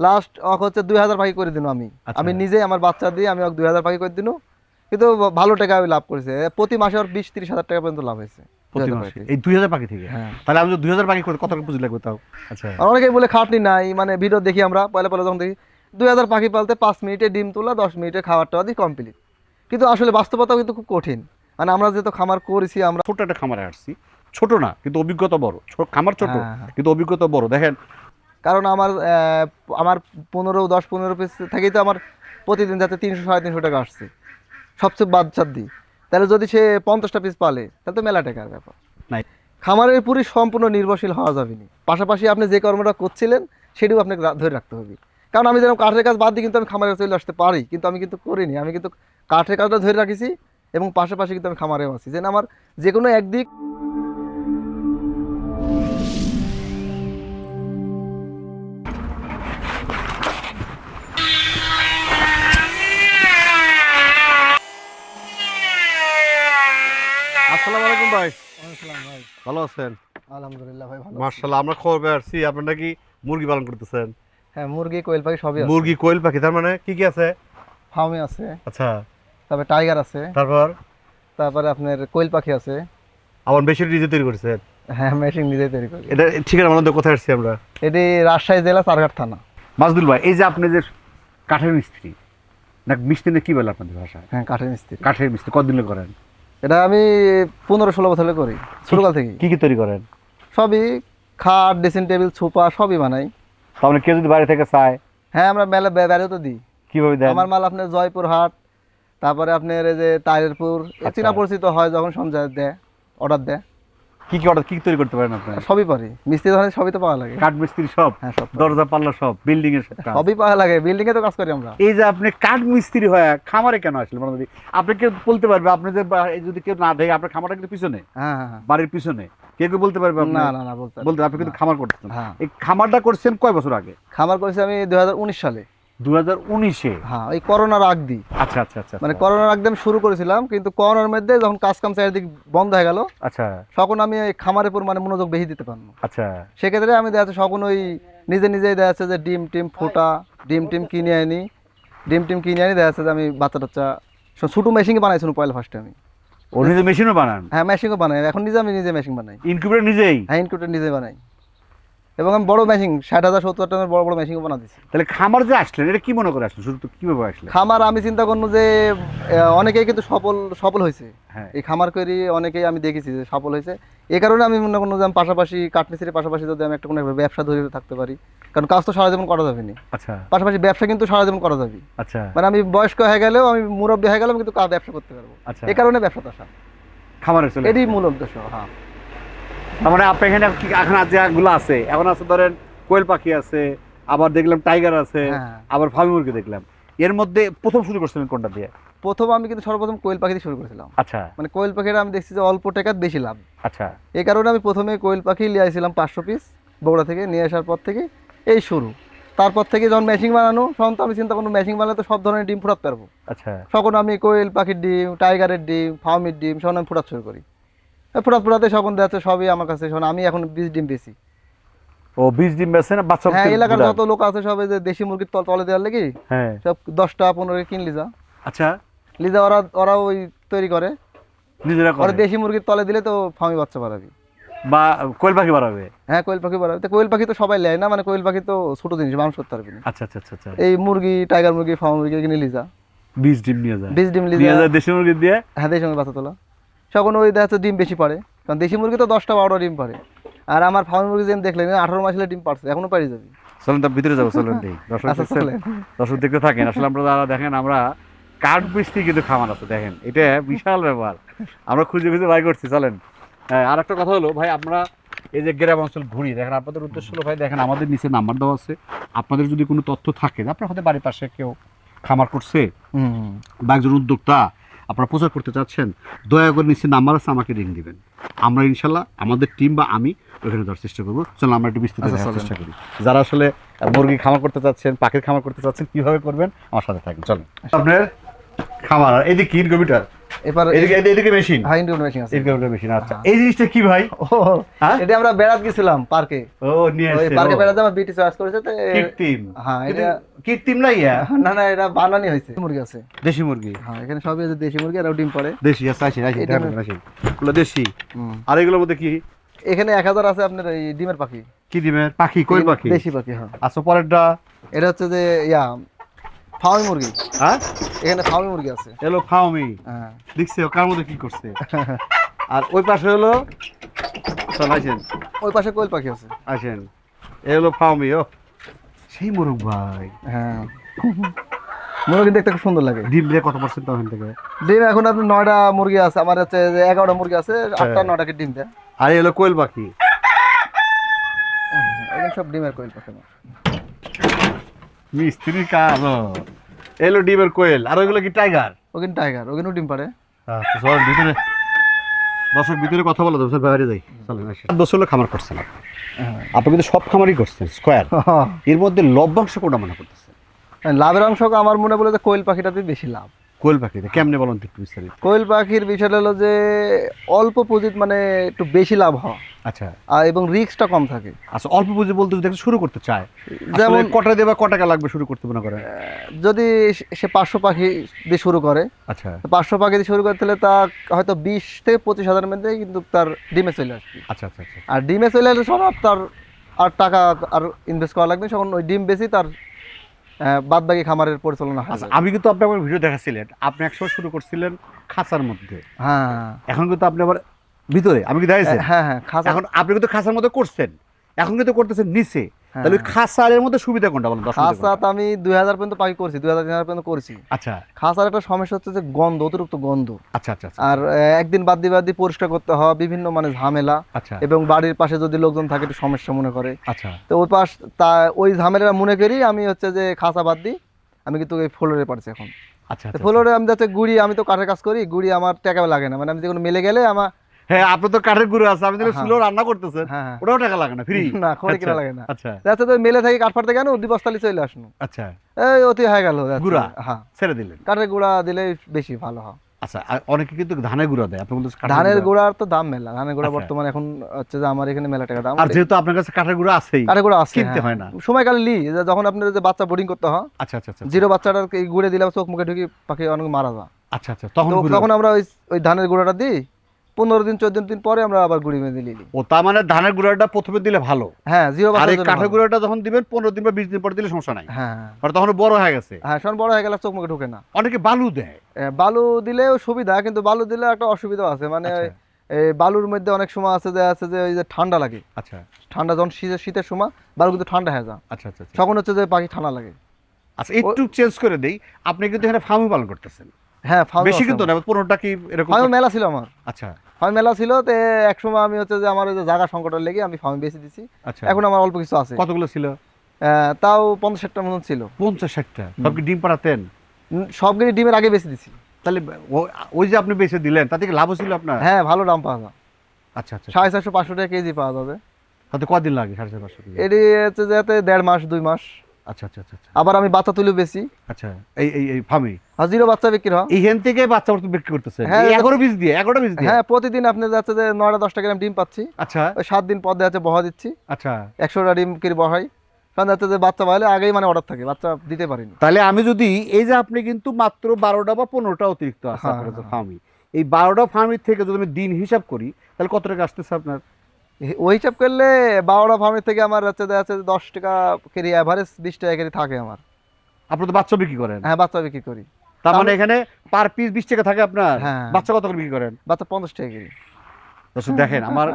Last হচ্ছে 2000 পাখি করে দিন আমি আমি নিজে আমার বাচ্চা দিয়ে আমি 2000 পাখি করে দিন, কিন্তু ভালো টাকা আমি লাভ করেছে, প্রতি মাসে ওর 20-30 হাজার টাকা পর্যন্ত লাভ হয়েছে প্রতি মাসে এই 2000 পাখি থেকে। তাহলে আমি 2000 পাখি করে কত টাকা পুঁজি লাগবে তাও? আচ্ছা, অনেকেই বলে খাটনি নাই, মানে ভিডিও দেখি আমরা পয়লা যখন দেখি 2000 পাখি পালতে 5 মিনিটে ডিম তোলা, 10 মিনিটে খাবারটা দিয়ে কমপ্লিট, কিন্তু আসলে বাস্তবতাও কিন্তু খুব কঠিন। মানে আমরা যেহেতু খামার করেছি, আমরা ছোট একটা খামারে আসছি, ছোট না কিন্তু অভিজ্ঞতা বড়, খামার ছোট কিন্তু অভিজ্ঞতা বড়। দেখেন কারণ আমার 10-15 পিস থেকেই তো আমার প্রতিদিন যাতে 300-350 টাকা আসছে সবচেয়ে বাচ্চার দিই, তাহলে যদি সে 50টা পিস পালে তাহলে তো মেলা টাকার ব্যাপার। নাই খামারের উপরই সম্পূর্ণ নির্ভরশীল হওয়া যাবে না, পাশাপাশি আপনি যে কর্মটা করছিলেন সেটিও আপনাকে ধরে রাখতে হবে। কারণ আমি যেরকম কাঠের কাজ বাদ দিই কিন্তু আমি খামারে চলে আসতে পারি, কিন্তু আমি কিন্তু করিনি, আমি কিন্তু কাঠের কাজটা ধরে রাখিছি এবং পাশাপাশি কিন্তু আমি খামারেও আছি, যেন আমার যে কোনো একদিক। আসসালামু আলাইকুম ভাই। ভাই ভালো আছেন? আলহামদুলিল্লাহ ভাই ভালো। মাশাআল্লাহ, আমরা খবর পেয়ে আসছি আপনি নাকি মুরগি পালন করতেছেন। হ্যাঁ, মুরগি কোয়েল পাখি সবই আছে। মুরগি কোয়েল পাখি, তার মানে কি কি আছে? ফার্মে আছে, আচ্ছা, তারপরে টাইগার আছে, তারপরে আপনার কোয়েল পাখি আছে। আবার মেশিন নিজে তৈরি করছেন? হ্যাঁ, মেশিন নিজে তৈরি করি। এটা ঠিকানা বলেন তো, কোথায় আসছি আমরা? এটি রাজশাহী জেলা চারঘাট থানা। মাজদুল ভাই, এই যে আপনি যে কাঠের মিস্ত্রি না, মিস্ত্রি কি বলে আপনাদের ভাষায়? হ্যাঁ, কাঠের মিস্ত্রি। কাঠের মিস্ত্রি কতদিন করেন? এটা আমি 15-16 বছর করি, ছোটকাল থেকে। কি কি তৈরি করেন? সবই, খাট, ড্রেসিং টেবিল, সোফা সবই বানাই। তাহলে কেউ যদি বাইরে থেকে চায়? হ্যাঁ, আমরা মেলা বেড়েও তো দিই। কিভাবে দেন? আমার মাল আপনার জয়পুর হাট, তারপরে আপনার এই যে তাইরপুর, চীনা পরিচিত হয় যখন সঞ্চয় দেয়, অর্ডার দেয়। কি কি অর্ডার, কি তৈরি করতে পারেন আপনি? সবই পারি, মিস্ত্রি ধরনের সবই তো পাওয়া লাগে। কাঠ মিস্ত্রি সব? হ্যাঁ, সব। দরজা পাল্লা সব, বিল্ডিং এর কাজ সবই পাওয়া লাগে, বিল্ডিং এ তো কাজ করি আমরা। এই যে আপনি কাঠ মিস্ত্রি হয়ে খামারে কেন আসলেন? মানে আপনি কেউ বলতে পারবে, আপনি যে যদি কেউ না দেখে আপনার খামারটা কিন্তু পিছনে, হ্যাঁ হ্যাঁ, বাড়ির পিছনে, কেউ কেউ বলতে পারবে না না না, বলতে আপনি কিন্তু খামার করতেছেন। হ্যাঁ, এই খামারটা করছেন কয় বছর আগে? খামার করেছি আমি 2019 সালে। 2019-এ? হ্যাঁ, ওই করোনার আগ দিই। আচ্ছা আচ্ছা আচ্ছা, মানে করোনার আগ দিয়ে আমি শুরু করেছিলাম, কিন্তু করোনার মধ্যে যখন কাজ কাম চারিদিক বন্ধ হয়ে গেল, আচ্ছা, তখন আমি এই খামারের উপর মানে মনোযোগ বেশি দিতে পারবো। আচ্ছা, সেক্ষেত্রে আমি দেখা যাচ্ছে তখন ওই নিজেই দেখা যাচ্ছে যে ডিম টিম ফোটা, ডিম টিম কিনে আনি দেখা যাচ্ছে যে আমি বাচ্চা টাচ্চা ছোটো মেশিন বানাইছিলাম পয়লা ফার্স্টে আমি। ও নিজে মেশিনও বানান? হ্যাঁ, মেশিনও বানাই, এখন আমি নিজে মেশিন বানাই। ইনকিউবেটর নিজেই? হ্যাঁ, ইনকিউবেটর নিজে বানাই, এবং আমি বড় মেশিন 60,000-70,000 টাকার বড় বড় মেশিনও বানা দিচ্ছি। তাহলে খামার যে আসলেন এটা কি মনে করে আসলেন, শুধু কিভাবে আসলেন? খামার আমি চিন্তা করবো যে অনেকেই কিন্তু সফল হয়েছে। হ্যাঁ, এই খামার করি অনেকেই আমি দেখেছি যে সফল হয়েছে। এই কারণে আমি মনে করবো যে আমি পাশাপাশি কাঠমিস্ত্রির পাশাপাশি যদি আমি একটা কোনো ব্যবসা ধরে থাকতে পারি, কারণ কাজ তো সারা জীবন করা যাবে না। আচ্ছা, পাশাপাশি ব্যবসা কিন্তু সারা জীবন করা যাবে। আচ্ছা, মানে আমি বয়স্ক হয়ে গেলেও, আমি মুরব্বী হয়ে গেলেও কিন্তু ব্যবসা করতে পারবো। আচ্ছা, এই কারণে ব্যবসাটা আসা, খামারে চলে এটাই মূল উদ্দেশ্য। হ্যাঁ, তার মানে আপনি এখানে এখন যেগুলো আছে, এখন আছে ধরেন কোয়েল পাখি আছে, আবার দেখলাম টাইগার আছে, আবার ফার্মি মুরগি দেখলাম। এর মধ্যে প্রথম শুরু করছিলেন কোনটা দিয়ে? প্রথম আমি কিন্তু সর্বপ্রথম কোয়েল পাখি দিয়ে শুরু করেছিলাম। আচ্ছা, মানে কোয়েল পাখিটা আমি দেখছি যে অল্প টাকার বেশি লাভ। আচ্ছা, এই কারণে আমি প্রথমে কোয়েল পাখি নিয়ে আসছিলাম 500 পিস বগুড়া থেকে, নিয়ে আসার পর থেকে এই শুরু। তারপর থেকে যখন মেশিন বানানো, তখন তো আমি চিন্তা করবো মেশিন বানালে তো সব ধরনের ডিম ফুটাতে পারবো। আচ্ছা, তখন আমি কোয়েল পাখির ডিম, টাইগারের ডিম, ফার্মির ডিম সব আমি ফুটাতে শুরু করি। ফুটাতে সকন দেখা যাচ্ছে সবই আমার কাছে, আমি এখন 20 ডিম বেশি। ও 20 ডিম বেচে না বাচ্চা? হ্যাঁ, এলাকার যত লোক আছে সবাই যে দেশি মুরগির তলে দেওয়ার লেগে, হ্যাঁ, সব 10টা-15 কিনলি যা। আচ্ছা, লিজা ওরা ওই তৈরি করে, নিজেরা করে। দেশি মুরগির তলে দিলে তো ফার্মি বাচ্চা বাড়াবি বা কোয়েল পাখি বাড়াবে। হ্যাঁ, কোয়েল পাখি বাড়াবে। কোয়েল পাখি তো সবাই নেয় না, মানে কোয়েল পাখি তো ছোট জিনিস, মানুষ করতে পারবি না। আচ্ছা আচ্ছা আচ্ছা, এই মুরগি, টাইগার মুরগি, ফার্ম মুরগি কিনে লিজা 20 ডিম নিয়ে যায়। 20 ডিম লিজা দেশি মুরগি দিয়ে। হ্যাঁ, দেশি মুরগি বাচ্চা তোলা সকন ওই দেখা যাচ্ছে ডিম বেশি পারে, কারণ দেশি মুরগি তো 10টা-12টা ডিম পারে। আর আমার ফার্ম মুরগি যেন দেখলেন 18 মাস হলে ডিম পারছে, এখনো পারি যাবি। চলেন তার ভিতরে যাবো, চলেন দেই। দর্শক দেখতে থাকেন। আসলে আমরা যারা দেখেন, আমরা কাঠ মিস্ত্রি কিন্তু খামার আছে, দেখেন এটা বিশাল ব্যাপার, আমরা খুঁজে বাই করছি। চলেন। আর একটা কথা হলো ভাই, আমরা এই যে গ্রাম অঞ্চল ঘুরি, দেখেন আপনাদের উদ্দেশ্য হলো ভাই, দেখেন আমাদের নিচে নাম্বার দেওয়া আছে, আপনাদের যদি কোনো তথ্য থাকে, আপনার হয়তো বাড়ির পাশে কেউ খামার করছে বা একজন উদ্যোক্তা আপনারা প্রচার করতে চাচ্ছেন, দয়া করে নিচে নাম্বার আছে, আমাকে রিং দিবেন। আমরা ইনশাল্লাহ আমাদের টিম বা আমি ওখানে যাওয়ার চেষ্টা করবো। চলো আমরা একটু বিস্তারিত দেখার চেষ্টা করি। যারা আসলে মুরগি খামার করতে চাচ্ছেন, পাখির খামার করতে চাচ্ছেন, কিভাবে করবেন আমার সাথে থাকেন। চলেন। আপনার খামার এই যে কি ইনকিউবেটর, এবার এদিকে মেশিন, হ্যাঁ ইন্ডিয়ান মেশিন আছে। এদিকে মেশিন। আচ্ছা, এই জিনিসটা কি ভাই? ও হ্যাঁ? এটা আমরা বেড়াত গেছিলাম পার্কে, ও নিয়ে ওই আসছে। পার্কে বেড়াতে আমার বিটি চয়েস করেছে তো কৃত্রিম। হ্যাঁ কিন্তু এটা কৃত্রিম না ইয়া? না না এটা বানানি হয়েছে। মুরগি আছে, দেশি মুরগি। হ্যাঁ এখানে সবই আছে দেশি মুরগি, আর ডিম পারে দেশি আছে, আসেন আসেন এটা দেখেন, আসেন। এগুলো দেশি। হুম। আর এগুলোর মধ্যে কি এখানে 1000 আছে আপনার এই ডিমের পাখি, কি দিবেন? পাখি, কোয়েল পাখি। দেশি পাখি। হ্যাঁ আচ্ছা, পরেরটা এটা হচ্ছে যে ইয়া ফার্মি মুরগি, হ্যাঁ এখানে ফার্মি মুরগি আছে। এলো ফাউমি। হ্যাঁ দেখছি কার মধ্যে কি করছে। আর ওই পাশে হলো, চল আসেন ওই পাশে কোয়েল পাখি আছে। আসেন, এ হলো ফাউমি। ও সেই মোরগ ভাই। হ্যাঁ মুরগি দেখতে খুব সুন্দর লাগে। ডিম দিয়ে কত পার্সেন্ট ওখান থেকে? ডিম এখন আপনার 9টা মুরগি আছে, আমার হচ্ছে যে 11টা মুরগি আছে, 8টা 9টাকে ডিম দেয়। আর এ হলো কোয়েল পাখি। এখানে সব ডিমের কোয়েল পাখি না। মিস্ত্রি কাজ। এলো ডিমের কোয়েল। আর ওইগুলো কি টাইগার? ওখানে টাইগার, ওখানেও ডিম পারে। আচ্ছা চল ভিতরে, দর্শক ভিতরে কথা বলো, দর্শক বাইরে যাই। চলেন আসেন। 10 হলো খামার করছেন আপনি। হ্যাঁ। আপনি কিন্তু সব খামারই করছেন স্কোয়ার। এর মধ্যে লভ্যাংশ কোনটা মনে করতেছেন? লাভের অংশ আমার মনে বলে যে কোয়েল পাখিটাতে বেশি লাভ। কোয়েল পাখিতে কেমনে বলুন তো একটু বিস্তারিত। কোয়েল পাখির বিষয় হলো যে অল্প পুঁজিত মানে একটু বেশি লাভ হয়, আচ্ছা আর এবং রিস্কটা কম থাকে। আচ্ছা, অল্প পুঁজি বলতে যদি একটা শুরু করতে চায়, যেমন যেমন কটা দেবা, ক টাকা লাগবে শুরু করতে মনে করেন? যদি সে 500 পাখি দিয়ে শুরু করে, আচ্ছা 500 পাখি দিয়ে শুরু করতে হলে তা হয়তো 20 থেকে 25 হাজারের মধ্যে কিন্তু তার ডিমে চলে আসবে। আচ্ছা আচ্ছা আচ্ছা। আর ডিমে চলে আসলে সব তার আর টাকা আর ইনভেস্ট করা লাগবে, তখন ওই ডিম বেশি তার বাদ বাকি খামারের পরিচালনা হয়। আচ্ছা, আমি কিন্তু আপনি আমার ভিডিও দেখাচ্ছিলেন, আপনি একসময় শুরু করছিলেন খাঁচার মধ্যে, হ্যাঁ এখন কিন্তু আপনি আবার ভিতরে, আমি কি দেখাইছি? হ্যাঁ হ্যাঁ খাঁচা। এখন আপনি কিন্তু খাঁচার মধ্যে করছেন, এখন কিন্তু করতেছেন নিচে। হ্যাঁ। তাহলে ওই খাঁচার মধ্যে সুবিধা কোনটা বলেন? খাঁচাত আমি 2000 পর্যন্ত পাখি করছি, 2000-3000 পর্যন্ত করছি। আচ্ছা খাঁচার একটা সমস্যা হচ্ছে যে গন্ধ, অতিরিক্ত গন্ধ। আচ্ছা আচ্ছা আচ্ছা আর একদিন বাদ দিয়ে পরিষ্কার করতে হয়, বিভিন্ন মানে ঝামেলা। আচ্ছা এবং বাড়ির পাশে যদি লোকজন থাকে একটু সমস্যা মনে করে, আচ্ছা তো ওই ঝামেলা মনে করি আমি হচ্ছে যে খাঁচা বাদ দিই, আমি কিন্তু এই ফ্লোরে পারছি এখন। আচ্ছা আচ্ছা। ফ্লোরে আমি যাচ্ছে গুড়ি, আমি তো কাঠের কাজ করি, গুড়ি আমার টাকা লাগে না, মানে আমি যে কোনো মেলে গেলে আমার হ্যাঁ, আপনি তো কাঠের গুঁড়ো আছে, আপনি তো হ্যাঁ। চুলো রান্না করতেছেন, হ্যাঁ হ্যাঁ। ওটাও টাকা লাগে না, ফ্রি না খড়ি কিনা লাগে না। আচ্ছা যাচ্ছে তো মেলে থাকি কাঠ ফাটতে কেন দিবস্তালি চলে আসুন, আচ্ছা, এই অতি হয়ে গেল গুঁড়া? হ্যাঁ ছেড়ে দিলেন। কাঠের গুঁড়া দিলে বেশি ভালো হয়। আচ্ছা, আর অনেকে কিন্তু ধানের গুঁড়া দেয়, আপনি বলতেছেন কাঠের ধানের গুঁড়া। গুঁড়ার তো দাম মেলা, ধানের গুঁড়া আচ্ছা। বর্তমানে এখন হচ্ছে যে আমার এখানে মেলা টাকা দাম। আর যেহেতু আপনার কাছে কাঠের গুঁড়া আছেই, কাঠের গুঁড়া আছে, কিনতে হ্যাঁ। হয় না। সময়কালে লি যে যখন আপনার যে বাচ্চা বোর্ডিং করতে হয়, আচ্ছা আচ্ছা আচ্ছা জিরো বাচ্চাটার এই গুঁড়ে দিলে চোখ মুখে ঢুকি পাখি অনেক মারা যায়। আচ্ছা আচ্ছা, তখন তো গুঁড়ো। তখন আমরা ওই ধানের গুঁড়াটা দিই, 15 দিন 14 দিন পরে আমরা আবার গুঁড়ি মেরে দিলি। ও তার মানে ধানের গুঁড়াটা প্রথমে দিলে ভালো, হ্যাঁ জিরো আর বাচ্চার এই জন্য কাঠের ভালো। গুঁড়াটা যখন দিবেন 15 দিন বা 20 দিন পরে দিলে সমস্যা নাই, হ্যাঁ আর তখন বড় হয়ে গেছে। হ্যাঁ শোন বড় হয়ে গেলে চোখ মুখে ঢুকে না। অনেকে বালু দেয়। বালু দিলেও সুবিধা, কিন্তু বালু দিলে একটা অসুবিধা আছে, মানে আচ্ছা এই বালুর মধ্যে অনেক সময় আছে যে ওই যে ঠান্ডা লাগে, আচ্ছা ঠান্ডা যখন শীতের সময় বালু কিন্তু ঠান্ডা হয়ে যায়, আচ্ছা আচ্ছা আচ্ছা। তখন হচ্ছে যে পাখি ঠান্ডা লাগে। আচ্ছা, একটু চেঞ্জ করে দেই, আপনি কিন্তু এখানে ফার্মি পালন করতেছেন, হ্যাঁ ফার্ম বেশি কিন্তু না, 15টা কি এরকম? ফার্মে মেলা ছিল আমার, আচ্ছা ফার্মে মেলা ছিল, তো এক সময় আমি হচ্ছে যে আমার ওই যে জায়গা সংকটের লেগে আমি ফার্মে বেশি দিছি। আচ্ছা। এখন আমার অল্প কিছু আছে, কতগুলো ছিল? তাও 50-60টার মতন ছিল। 50-60টা? সব কি ডিম পাড়াতেন? সবগুলি ডিমের আগে বেশি দিছি। তাহলে ওই যে আপনি বেঁচে দিলেন, তাতে কি লাভ ছিল আপনার? হ্যাঁ ভালো দাম পাওয়া যায়, আচ্ছা আচ্ছা। 450-500 টাকা কেজি পাওয়া যাবে। তাতে কদিন লাগে? 550 কেজি? এটি হচ্ছে যাতে 1.5 মাস 2 মাস। আচ্ছা আচ্ছা আচ্ছা আচ্ছা। আবার আমি বাচ্চা তুলে বেশি, আচ্ছা, এই ফার্মি আর জিরো বাচ্চা বিক্রি হয়। এইখান থেকে বাচ্চা বিক্রি করতেছেন? হ্যাঁ। 11 পিস দিয়ে? 11টা পিস দিয়ে? হ্যাঁ প্রতিদিন আপনি যাচ্ছে যে 9-10টা গ্রাম ডিম পাচ্ছি, আচ্ছা ওই 7 দিন পর যাচ্ছে বহা দিচ্ছি, আচ্ছা। 100টা ডিম কিনে বহাই, কারণ যাচ্ছে যে বাচ্চা পাইলে আগেই মানে অর্ডার থাকে, বাচ্চা দিতে পারিনি। তাহলে আমি যদি এই যে আপনি কিন্তু মাত্র 12টা বা 15টা অতিরিক্ত আছে হ্যাঁ, আপনার কাছে হ্যাঁ। ফার্মি, এই 12টা ফার্মির থেকে যদি আমি দিন হিসাব করি, তাহলে কত টাকা আসতেছে আপনার? ওই হিসাব করলে 12টা ফার্মের থেকে আমার হচ্ছে যে 10 টাকা কেজি অ্যাভারেজ, 20 টাকা কেজি থাকে আমার। আপনি তো বাচ্চা বিক্রি করেন? হ্যাঁ বাচ্চা বিক্রি করি। তার মানে এখানে পার পিস 20 টাকা থাকে আপনার? হ্যাঁ। বাচ্চা কত করে বিক্রি করেন? বাচ্চা 50 টাকা কেজি। দর্শক দেখেন, আমার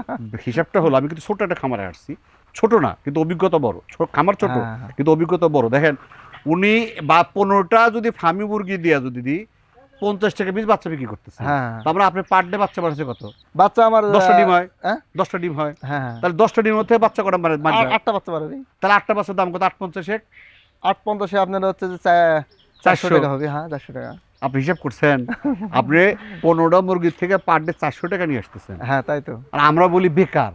হিসাবটা হলো, আমি কিন্তু ছোট একটা খামারে আসছি, ছোট না কিন্তু অভিজ্ঞতা বড়, খামার ছোট হ্যাঁ, হ্যাঁ। কিন্তু অভিজ্ঞতা বড়। দেখেন উনি 15টা যদি ফার্মি মুরগি দিয়ে যদি দিই 50 টাকা পিস বাচ্চা বিক্রি করতেছে, হ্যাঁ তারপরে আপনি পার ডে বাচ্চা বাড়ছে কত? বাচ্চা আমার 10টা ডিম হয়? হ্যাঁ 10টা ডিম হয়, হ্যাঁ হ্যাঁ। তাহলে 10টা ডিমের মধ্যে বাচ্চা কটা মারে? 8টা বাচ্চা পারবি। তাহলে 8টা বাচ্চার দাম কত? 850? 850 আপনার হচ্ছে যে 400 টাকা হবে। হ্যাঁ 400 টাকা। আপনি হিসাব করছেন? আপনি 15টা মুরগির থেকে পার ডে 400 টাকা নিয়ে আসতেছেন, হ্যাঁ তাই তো। আর আমরা বলি বেকার,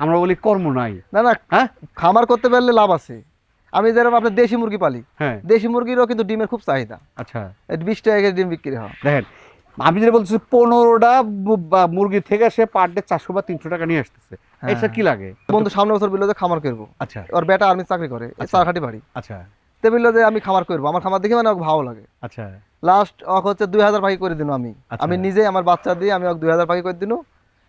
আমরা বলি কর্ম নাই। না না হ্যাঁ খামার করতে পারলে লাভ আছে। আমি যেরকম আপনার দেশি মুরগি পালি, হ্যাঁ দেশি মুরগিরও কিন্তু ডিমের খুব চাহিদা, আচ্ছা। 20 টাকা কেজি ডিম বিক্রি হয়। দেখেন আমি যেটা বলছি 15টা মুরগি থেকে সে পার ডে 400 বা 300 টাকা নিয়ে আসতেছে, এটা কি লাগে? বন্ধু সামনে বছর বললো যে খামার করবো। আচ্ছা ওর বেটা আর্মি চাকরি করে, চারঘাটি বাড়ি। আচ্ছা তে বললো যে আমি খামার করবো, আমার খামার দেখে মানে ওকে ভালো লাগে। আচ্ছা লাস্ট হচ্ছে 2000 পাখি করে দিন আমি আচ্ছা। আমি নিজে আমার বাচ্চা দিয়ে আমি ওকে 2000 পাখি করে দিন,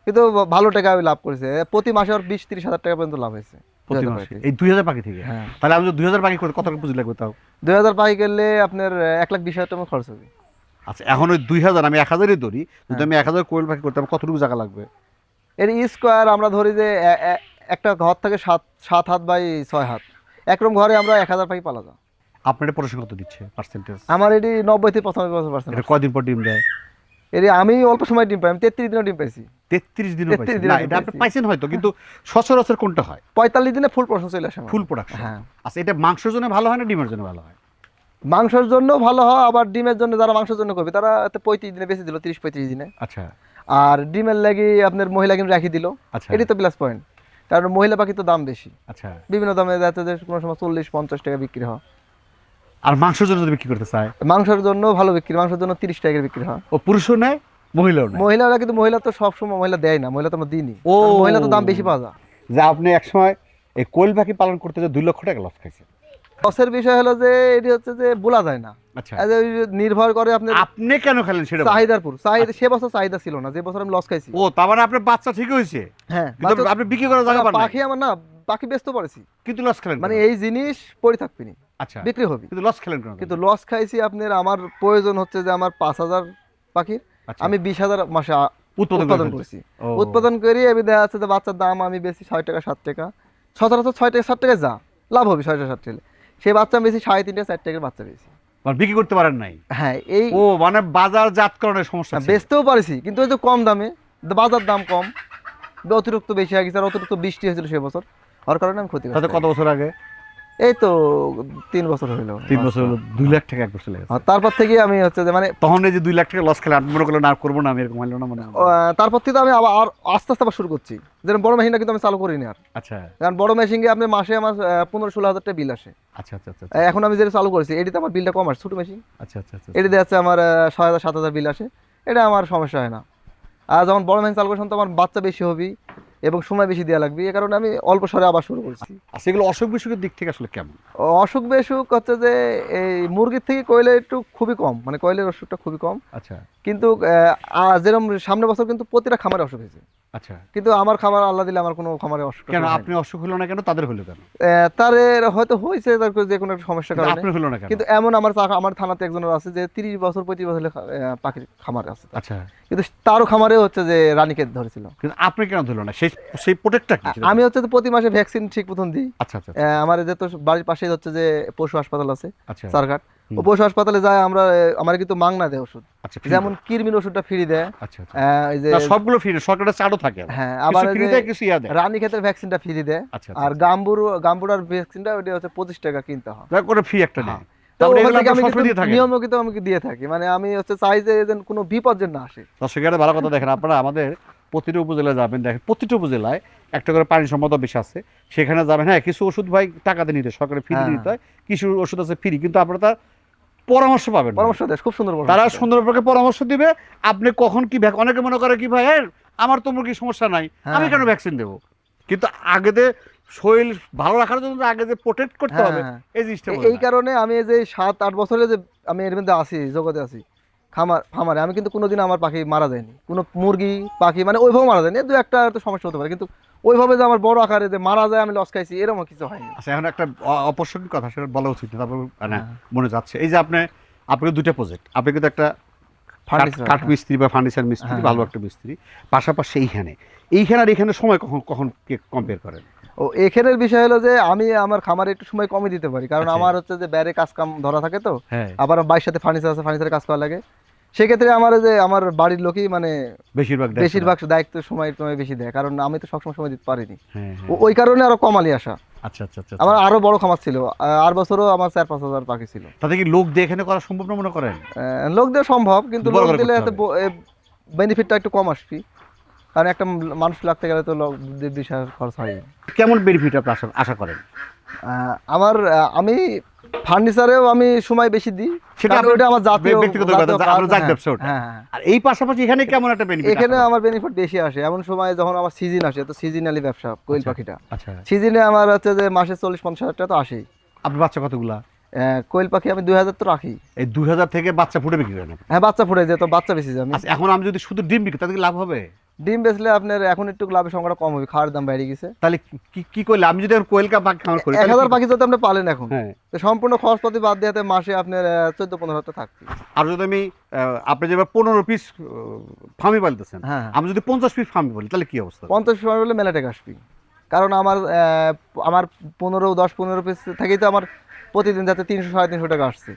কিন্তু ভালো টাকা আমি লাভ করেছে। প্রতি মাসে ওর 20-30 হাজার টাকা পর্যন্ত লাভ হয়েছে প্রতি 2000 মাসে পাখি। এই 2000 পাখি থেকে? হ্যাঁ। তাহলে আমি যদি 2000 পাখি করতে কত টাকা পুঁজি লাগবে তাও? 2000 পাখি করলে আপনার 1,20,000 টাকা খরচ হবে। আচ্ছা, এখন ওই 2000 আমি 1000ই ধরি, যদি হ্যাঁ। আমি 1000 কোয়েল পাখি করতে আমার কতটুকু জায়গা লাগবে? এর স্কোয়ার আমরা ধরি যে একটা ঘর থেকে 7 হাত বাই 6 হাত, একরকম ঘরে আমরা 1000 পাখি পালা যায়। আপনার এটা পড়াশোনা কত দিচ্ছে পার্সেন্টেজ? আমার এটি 90-95%। এটা কয়দিন পর ডিম দেয়? এটি আমি অল্প সময় ডিম পাই, আমি 33 দিনও ডিম পাইছি। 33 দিনও 33 পাইছেন? দিনও না, ডিম এটা আপনি পাইছি। পাইছেন হয়তো, কিন্তু সচরাচর কোনটা হয়? 45 দিনে ফুল প্রসেস চলে আসে আমার। ফুল প্রোডাকশন। হ্যাঁ। আচ্ছা, এটা মাংসের জন্য ভালো হয় না ডিমের জন্য ভালো হয়? মাংসের জন্য ভালো হয়, আবার ডিমের জন্য যারা মাংসের জন্য করবে তারা 35 দিনে বেশি দিল, 30-35 দিনে। আচ্ছা আর ডিমের লাগি আপনার মহিলা কিন্তু রাখি দিল, আচ্ছা এটি তো প্লাস পয়েন্ট। কারণ মহিলা পাখি তো দাম বেশি, আচ্ছা। বিভিন্ন দামে যাচ্ছে যে কোনো সময় 40-50 টাকা বিক্রি হয়। আর মাংসের জন্য যদি বিক্রি করতে চায়? মাংসের জন্য ভালো বিক্রি, মাংসের জন্য 30 টাকা বিক্রি হয়। ও পুরুষও নেয় মহিলাও নেয়? মহিলারা কিন্তু মহিলা তো সবসময় মহিলা দেয় না, মহিলা তো আমরা দিইনি। ও। কারণ মহিলা তো দাম বেশি পাওয়া যায়। যে আপনি একসময় এই কোয়েল পাখি পালন করতে যে 2 লক্ষ টাকা লস খাইছেন। লসের বিষয় হলো যে এটি হচ্ছে যে বলা যায় না, আচ্ছা, এই যে নির্ভর করে আপনার আপনি কেন খেলেন সেটা বলুন। চাহিদার উপর। চাহিদা সে বছর চাহিদা ছিল না, যে বছর আমি লস খাইছি। ও, তার মানে আপনার বাচ্চা ঠিক হয়েছে, হ্যাঁ, কিন্তু বাচ্চা- আপনি বিক্রি করার জায়গা পান নাই, পাখি আমার না, পাখি ব্যস্ত পড়েছি, কিন্তু লস খেলেন মানে কেন? এই জিনিস পড়ে থাকবি না, আচ্ছা, বিক্রি হবে। কিন্তু লস খেলেন কেন? কিন্তু লস খাইছি আপনার, আমার প্রয়োজন হচ্ছে যে আমার 5000 পাখির, আচ্ছা, আমি 20,000 মাসে উৎপাদন উৎপাদন করে করছি। ও। উৎপাদন করি আমি দেখা যাচ্ছে যে বাচ্চার দাম আমি বেশি 6 টাকা 7 টাকা, সচরাচর 6 টাকা 7 টাকা যা লাভ হবে 6 টাকা 7 টাকা, সেই বাচ্চা বেশি 3.5 টাকা 4 টাকার বাচ্চা বেশি। মানে বিক্রি করতে পারেন নাই? হ্যাঁ, এই ও, মানে বাজারজাতকরণের সমস্যা ছিল। বেচতেও পারিছি, কিন্তু ওই যে কম দামে, বাজার দাম কম, অতিরিক্ত বেশি হয়ে গেছে, আর অতিরিক্ত বৃষ্টি হয়েছিল সে বছর, ওর কারণে আমি ক্ষতি তাতে কত বছর আগে? এই তো 3 বছর হইলো। 3 বছর হলো 2 লাখ টাকা এক বছর লেগেছে। আর তারপর থেকে আমি হচ্ছে যে মানে তখন এই যে 2 লাখ টাকা লস খেলে আপনি মনে করলেন আর করবো না, আমি এরকম হলো না মনে হয়? তারপর থেকে আমি আবার আর আস্তে আস্তে আবার শুরু করছি। যেরকম বড় মেশিনটা কিন্তু আমি চালু করিনি আর, আচ্ছা কারণ বড় মেশিনে আপনি মাসে আমার 15-16 হাজার টাকা বিল আসে। আচ্ছা আচ্ছা আচ্ছা এখন আমি যেটা চালু করেছি এটিতে আমার বিলটা কম আসে, ছোট মেশিন আচ্ছা আচ্ছা আচ্ছা। এটিতে আছে আমার 6,000-7,000 বিল আসে, এটা আমার সমস্যা হয় না। আর যখন বড় মেশিন চালু করছি তো আমার বাচ্চা বেশি হবে এবং সময় বেশি দেওয়া লাগবে, এই কারণে আমি অল্প স্বরে আবার শুরু করছি। আচ্ছা, এগুলো অসুখ বিসুখের দিক থেকে আসলে কেমন? অসুখ বেসুখ হচ্ছে যে এই মুরগির থেকে কয়লের একটু খুবই কম, মানে কয়লের অসুখটা খুবই কম, আচ্ছা কিন্তু যেরকম সামনের বছর কিন্তু প্রতিটা খামারে অসুখ হয়েছে, আচ্ছা। কিন্তু আমার খামার আল্লাহ দিলে আমার কোনো খামারে অসুখ কেন আপনি অসুখ হলো না কেন, তাদের হলো কেন? তার হয়তো হয়েছে তার যে কোনো একটা সমস্যার কিন্তু কারণে, আপনার হলো না কেন? কিন্তু এমন আমার থানাতে একজনের আছে যে 30 বছর 35 বছর পাখির খামার আছে, আচ্ছা, কিন্তু তারও খামারে হচ্ছে যে রানীক্ষেত ধরেছিল। কিন্তু আপনি কেন ধরলো না? সেই সেই প্রোটেক্টটা কি? আমি হচ্ছে যে প্রতি মাসে ভ্যাকসিন ঠিক মতন দিই। আচ্ছা আচ্ছা আমার যে তো বাড়ির পাশেই হচ্ছে যে পশু হাসপাতাল আছে আচ্ছা চারঘাট, হুম। ও পশু হাসপাতালে যায় আমরা, আমার কিন্তু মাংনা দেয় ওষুধ, আচ্ছা। যেমন কিরমির ওষুধটা ফ্রি দেয়। আচ্ছা আচ্ছা। এই যে না, সবগুলো ফ্রি, সরকারের ছাড়ও থাকে। হ্যাঁ, আবার আবার ফ্রি দেয়, কিছু ইয়া দেয়। রানীক্ষেতের ভ্যাকসিনটা ফ্রি দেয়। আচ্ছা আর গাম্বুরার ভ্যাকসিনটা ওটা হচ্ছে 25 টাকা কিনতে হয়, দয়া করে ফ্রি একটা নেই। তো তারপরে ওখান এগুলো থেকে আপনি আমি সবসময় দিয়ে থাকেন? নিয়মিত কিন্তু আমাকে দিয়ে থাকি, মানে আমি হচ্ছে চাই যে যেন কোনো বিপদ যেন না আসে। দর্শকেরা ভালো কথা দেখেন, আপনারা আমাদের প্রতিটা উপজেলায় যাবেন, দেখেন প্রতিটা উপজেলায় একটা করে পানি সম্পদ অফিস আছে, সেখানে যাবেন। হ্যাঁ, কিছু ওষুধ ভাই টাকাতে নিতে, সরকারি ফ্রি হ্যাঁ। নিতে হয়, কিছু ওষুধ আছে ফ্রি, কিন্তু আপনারা তার পরামর্শ পাবেন না। পরামর্শ দেয়, খুব সুন্দর পরামর্শ তারা দেয়। সুন্দরভাবে পরামর্শ দিবে, আপনি কখন কি অনেকে মনে করে কি ভাই আমার তো মুরগির সমস্যা নাই, আমি কেন ভ্যাকসিন দেবো, কিন্তু আগে যে শরীর ভালো রাখার জন্য যে আগে যে প্রোটেক্ট করতে হবে, হ্যাঁ। এই জিনিসটা এই কারণে আমি এই যে 7-8 বছরে যে আমি এর মধ্যে আছি, জগতে আছি, খামারে আমি কিন্তু কোনোদিন আমার পাখি মারা যায়নি, কোনো মুরগি পাখি মানে ওইভাবে মারা যায়নি, দু একটা তো সমস্যা হতে পারে, কিন্তু ওইভাবে যে আমার বড় আকারে যে মারা যায় আমি লস খাইছি এরকম কিছু হয়নি। আচ্ছা, এখন একটা অপ্রাসঙ্গিক কথা, সেটা বলা উচিত না, তারপর মানে হ্যাঁ। মনে যাচ্ছে। এই যে আপনাকে দুইটা প্রজেক্ট, আপনি কিন্তু একটা Furniture, কাঠ মিস্ত্রি বা ফার্নিচার মিস্ত্রি, হ্যাঁ। ভালো একটা মিস্ত্রি, পাশাপাশি এইখানে আর এখানে সময় কখন কম্পেয়ার করেন? ও এখানের বিষয় হলো যে আমি আমার খামারে একটু সময় কমই দিতে পারি, কারণ আচ্ছা। আমার হচ্ছে যে বাইরে কাজ কাম ধরা থাকে, তো হ্যাঁ, আবার বাড়ির সাথে ফার্নিচার আছে, ফার্নিচারের কাজ করা লাগে, সেক্ষেত্রে আমার বাড়ির লোকই মানে বেশিরভাগ দায়িত্ব সময় বেশি দেয়, কারণ আমি তো সবসময় সময় দিতে পারিনি। হ্যাঁ, ওই কারণে আরো কমালি আসা। আচ্ছা আচ্ছা আচ্ছা। আমার আরো বড় খামার ছিল, আর বছরও আমার 4-5 হাজার পাখি ছিল। তাতে কি লোক দিয়ে এখানে করা সম্ভব না মনে করেন? লোক দিয়ে সম্ভব, কিন্তু বড় লোক করে দিলে করতে বেনিফিটটা একটু কম আসবে, কারণ একটা মানুষ লাগতে গেলে তো 20,000 খরচ হয়। কেমন বেনিফিট আপনি আশা করেন? আমি ফার্নিচারেও আমি সময় বেশি দিই, সেটা কারণ ওটা আমার জাতীয় ব্যক্তিগত কথা, জাতীয় আপনার কাজ, জাত হ্যাঁ, ব্যবসা ওটা। হ্যাঁ, হ্যাঁ। আর এই পাশাপাশি এখানে কেমন একটা বেনিফিট এখানে আমার বেনিফিট বেশি আসে এমন সময় যখন আমার সিজন আসে, তো সিজনালি ব্যবসা কোয়েল আচ্ছা। পাখিটা। আচ্ছা, সিজনে আমার হচ্ছে যে মাসে 40-50 হাজার টাকা তো আসেই। আপনার বাচ্চা কতগুলা? কোয়েল পাখি আমি 2000 তো রাখি। এই 2000 থেকে বাচ্চা ফুটে বিক্রি করেন? হ্যাঁ, বাচ্চা ফুটে যায় তো বাচ্চা বেশি যায় আমি। আচ্ছা, এখন আমি যদি শুধু ডিম বিক্রি, তাতে কি লাভ হবে? ডিম বেচলে আপনার এখন একটু লাভের সংখ্যাটা কম হবে, খাওয়ার দাম বেড়ে গেছে। তাহলে কি করলে আমি যদি কোয়েল পাখি খামার করি? 1000 পাখি যদি আপনি পালেন এখন, হ্যাঁ। তো সম্পূর্ণ খরচপাতি বাদ দিয়ে মাসে আপনার 14-15 হাজার থাকবে। আর যদি আমি আপনি যেভাবে 15 পিস ফার্মি পালতেছেন, হ্যাঁ, আমি যদি 50 পিস ফার্মি বলি, তাহলে কি অবস্থা? 50 সময় বলে মেলা টাকা আসবে। কারণ আমার 10-15 পিস থেকেই তো আমার প্রতিদিন যাতে 300-350 টাকা আসছে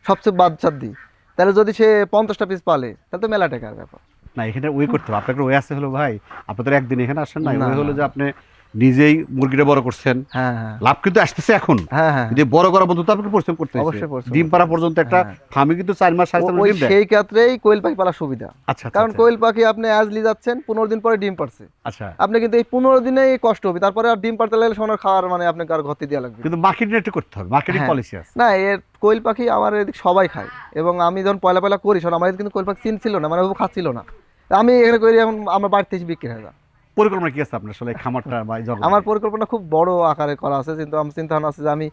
সবচেয়ে বাদ দিই। তাহলে যদি সে 50টা পিস পালে তাহলে তো মেলা টাকার ব্যাপার। না, এখানে ওয়ে করতে হবে। আপনার একটা ওয়ে আছে হলো ভাই, আপনি তো একদিন এখানে আসেন না, না, ওয়ে হলো না। যে আপনি নিজেই মুরগিটা বড় করছেন, হ্যাঁ, হ্যাঁ, লাভ কিন্তু আসতেছে এখন। হ্যাঁ, হ্যাঁ। যদি বড় করা পর্যন্ত আপনাকে পরিশ্রম করতে হচ্ছে। অবশ্যই পরিশ্রম ডিম করতে পাড়া হবে। পর্যন্ত একটা হ্যাঁ। ফার্মে কিন্তু 4 মাস 4.5 মাস ওই ডিম দেয়। সেই ক্ষেত্রেই কোয়েল পাখি পালার সুবিধা। আচ্ছা, কারণ কোয়েল পাখি আপনি অ্যাজলি যাচ্ছেন 15 দিন পরে ডিম পারছে, আচ্ছা। আপনি কিন্তু এই 15 দিনেই কষ্ট হবে, তারপরে আর ডিম পারতে লাগলে সোনার খাওয়ার মানে আপনাকে আর ঘরতে দেওয়া লাগবে। কিন্তু মার্কেটিং একটু করতে হবে, মার্কেটিং হ্যাঁ। পলিসি আছে। না, এর কোয়েল পাখি আমার এদিক সবাই খায়, এবং আমি যখন পয়লা করি শোন আমার এদিকে কিন্তু কোয়েল পাখি চিনছিল না, মানে ও খাচ্ছিল না। তা আমি এখানে করি, এখন আমার বাড়িতে এসে বিক্রি হয়ে যায়। পরিকল্পনা কি আছে আপনার আসলে এই খামারটা বা এই জগতে? আমার পরিকল্পনা খুব বড় আকারে করা আছে, কিন্তু আমার চিন্তা ভাবনা আছে যে আমি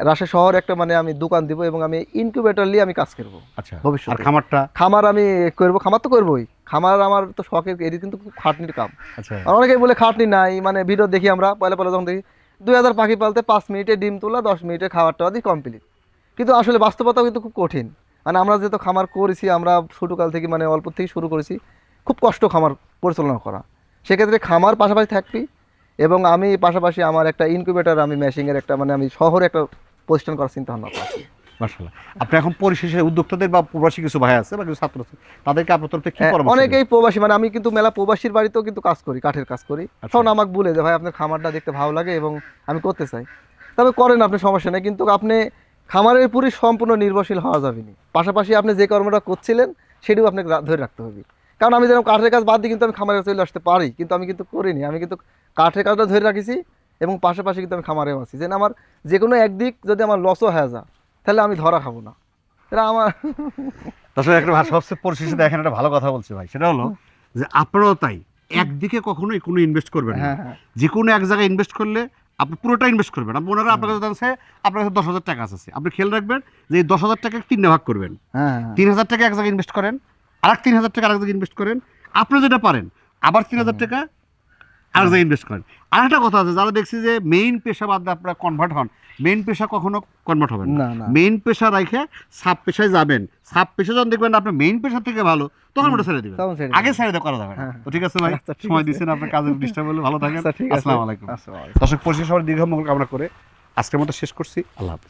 রাজশাহী শহরে একটা মানে আমি দোকান দিব, এবং আমি ইনকিউবেটর নিয়ে আমি কাজ করব আচ্ছা। ভবিষ্যতে। আর খামারটা? খামার আমি করব, খামার তো করবই, খামার আমার তো শখের, এটি কিন্তু খুব খাটনির কাম। আচ্ছা। আর অনেকেই বলে খাটনি নাই, মানে ভিডিও দেখি আমরা পয়লা যখন দেখি 2000 পাখি পালতে 5 মিনিটে ডিম তোলা, 10 মিনিটে খাবারটা দিয়ে কমপ্লিট। কিন্তু আসলে বাস্তবতাও কিন্তু খুব কঠিন। মানে আমরা যেহেতু খামার করেছি, আমরা ছোটোকাল থেকে মানে অল্প থেকে শুরু করেছি, খুব কষ্ট খামার পরিচালনা করা। সেক্ষেত্রে খামার পাশাপাশি থাকবি, এবং আমি পাশাপাশি আমার একটা ইনকিউবেটর, আমি মেশিনের একটা মানে আমি শহরে একটা প্রতিষ্ঠান করার চিন্তা ভাবনা করছি। মাশাআল্লাহ। আপনি এখন পরিশেষে উদ্যোক্তাদের বা প্রবাসী কিছু ভাই আছে বা কিছু ছাত্র আছে, তাদেরকে আপনার তরফ থেকে কি পরামর্শ দেবেন? অনেকেই প্রবাসী, মানে আমি কিন্তু মেলা প্রবাসীর বাড়িতেও কিন্তু কাজ করি, কাঠের কাজ করি। আচ্ছা। তখন আমাকে বলে যে ভাই আপনার খামারটা দেখতে ভালো লাগে এবং আমি করতে চাই, তবে করেন আপনি, সমস্যা নেই, কিন্তু আপনি খামারের উপরই সম্পূর্ণ নির্ভরশীল হওয়া যাবে না। পাশাপাশি আপনি যে কর্মটা করছিলেন সেটিও আপনাকে ধরে রাখতে হবে। কারণ আমি যেরকম কাঠের কাজ বাদ দিয়ে কিন্তু আমি খামারে চলে আসতে পারি, কিন্তু আমি কিন্তু করিনি, আমি কিন্তু কাঠের কাজটা ধরে রাখিছি, এবং পাশাপাশি কিন্তু আমি খামারেও আছি। যেন আমার যে কোনো একদিক যদি আমার লসও হয়ে যায়, তাহলে আমি ধরা খাবো না। এটা আমার আসলে একটা সবচেয়ে পরিশেষে দেখেন একটা ভালো কথা বলছে ভাই, সেটা হলো যে আপনারাও তাই একদিকে কখনোই কোনো ইনভেস্ট করবেন না। হ্যাঁ, হ্যাঁ। যে কোনো এক জায়গায় ইনভেস্ট করলে আপনি পুরোটা ইনভেস্ট করবেন। আপনি মনে করেন আপনার কাছে আছে, আপনার কাছে 10,000 টাকা আছে, আপনি খেয়াল রাখবেন যে এই 10,000 টাকা 3 ভাগ করবেন। হ্যাঁ, 3,000 টাকা এক জায়গায় ইনভেস্ট করেন, আর 3,000 টাকা আরেক জায়গায় ইনভেস্ট করেন, আপনি যেটা পারেন আবার 3,000 টাকা আরেক জায়গায় ইনভেস্ট করেন। আর একটা কথা আছে, যারা দেখছি যে মেইন পেশা বাদ দিয়ে আপনারা কনভার্ট হন, মেইন পেশা কখনো কনভার্ট হবেন না। না, না। মেইন পেশা রাখে সাব পেশায় যাবেন, সাব পেশা যখন দেখবেন আপনার মেইন পেশা থেকে ভালো, তখন ওটা ছেড়ে দিবেন, তখন ছেড়ে আগে দিবেন। ছেড়ে দেওয়া করা যাবে না। হ্যাঁ। তো ঠিক আছে ভাই, আচ্ছা, ঠিক সময় আছে। দিচ্ছেন, আপনার কাজের ডিস্টার্ব হলে ভালো থাকেন। আচ্ছা, ঠিক আছে। আসসালামু আলাইকুম। আসসালামু আলাইকুম। দর্শক পরিশেষে সবার দীর্ঘ মঙ্গল কামনা করে আজকের মতো শেষ করছি। আল্লাহ হাফেজ।